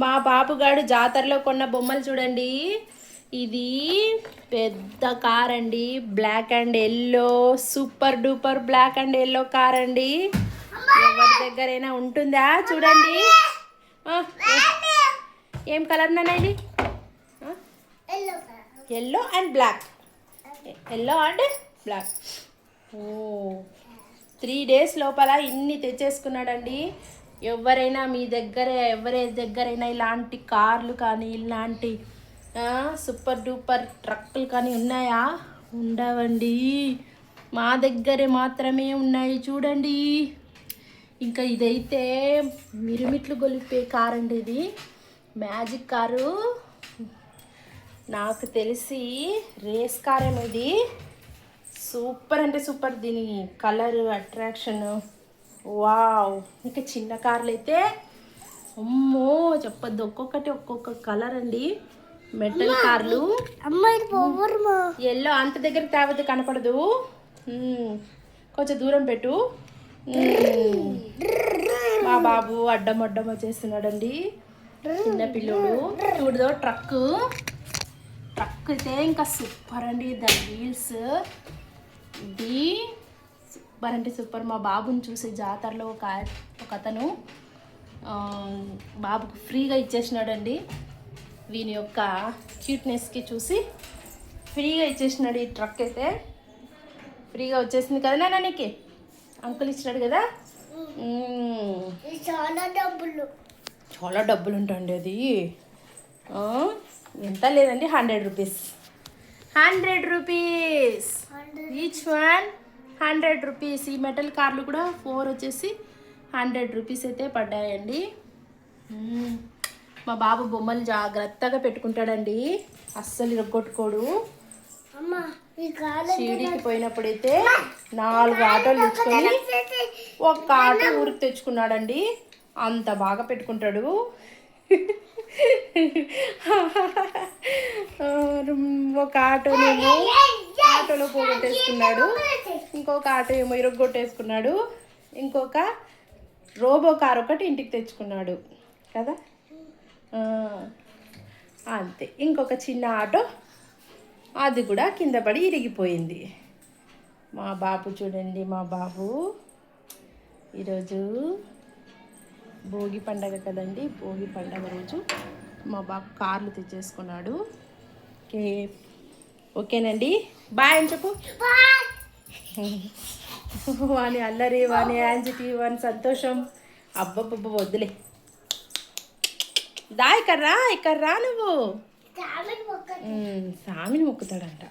మా బాబుగాడు జాతరలో కొన్న బొమ్మలు చూడండి. ఇది పెద్ద కార్ అండి, black and yellow, super duper black and yellow car అండి. ఎవరి దగ్గరైనా ఉంటుందా చూడండి. ఏం కలర్ నాన్న ఇది? Yellow and black. Yellow and black. ఓ 3 days లోపల ఇన్ని తెచ్చేసుకున్నాడండి. ఎవరైనా మీ దగ్గర ఎవరి దగ్గరైనా ఇలాంటి కార్లు కానీ ఇలాంటి సూపర్ డూపర్ ట్రక్కులు కానీ ఉన్నాయా? ఉండవండి, మా దగ్గరే మాత్రమే ఉన్నాయి చూడండి. ఇంకా ఇదైతే మిరుమిట్లు గొలిపే కార్ అండి. ఇది మ్యాజిక్ కారు, నాకు తెలిసి రేస్ కార్ ఏమో ఇది. సూపర్ అంటే సూపర్, దీని కలర్ అట్రాక్షన్ వావ్. ఇంకా చిన్న కార్లు అయితే అమ్మో చెప్పద్దు, ఒక్కొక్కటి ఒక్కొక్క కలర్ అండి. మెటల్ కార్లు. ఎల్లో అంత దగ్గర తేవద్దు, కనపడదు. కొంచెం దూరం పెట్టు. మా బాబు అడ్డం అడ్డం వచ్చేస్తున్నాడండి, చిన్న పిల్లోడు. చూడదో ట్రక్ అయితే ఇంకా సూపర్ అండి. దాని వీల్స్ ఇది సూపర్ అంటే సూపర్. మా బాబుని చూసి జాతరలో ఒక అతను బాబుకు ఫ్రీగా ఇచ్చేసినాడండి. వీని యొక్క క్యూట్నెస్కి చూసి ఫ్రీగా ఇచ్చేసినాడు. ఈ ట్రక్ అయితే ఫ్రీగా వచ్చేసింది కదా నాన్న, నీకు అంకుల్ ఇచ్చినాడు కదా. చాలా డబ్బులు ఉంటాయండి అది. ఎంత లేదండి, 100 rupees. 100 rupees each one, 100 rupees. ఈ మెటల్ కార్లు కూడా 4 వచ్చేసి 100 రూపీస్ అయితే పడ్డాయండి. మా బాబు బొమ్మలు జాగ్రత్తగా పెట్టుకుంటాడండి, అస్సలు ఇరగొట్టుకోడు. షిరిడీకి పోయినప్పుడైతే 4 ఆటోలు తెచ్చుకొని 1 ఆటో ఊరికి తెచ్చుకున్నాడండి. అంత బాగా పెట్టుకుంటాడు. ఒక ఆటోలో పోగొట్టేసుకున్నాడు, ఇంకొక ఆటో ఏమో ఇరగొట్టేసుకున్నాడు, ఇంకొక రోబో కార్ ఒకటి ఇంటికి తెచ్చుకున్నాడు కదా. అంతే, ఇంకొక చిన్న ఆటో అది కూడా కింద పడి ఇరిగిపోయింది. మా బాబు చూడండి, మా బాబు ఈరోజు భోగి పండగ కదండి. భోగి పండగ రోజు మా బాబు కార్లు తెచ్చేసుకున్నాడు. ఓకేనండి, బాయ్ అని చెప్పు. వాని అల్లరి, వాని యాంజిటీ, వాని సంతోషం అబ్బబ్బబ్బ వద్దులే. దా ఇక్కడ రా నువ్వు. సామిని మొక్కుతాడంట.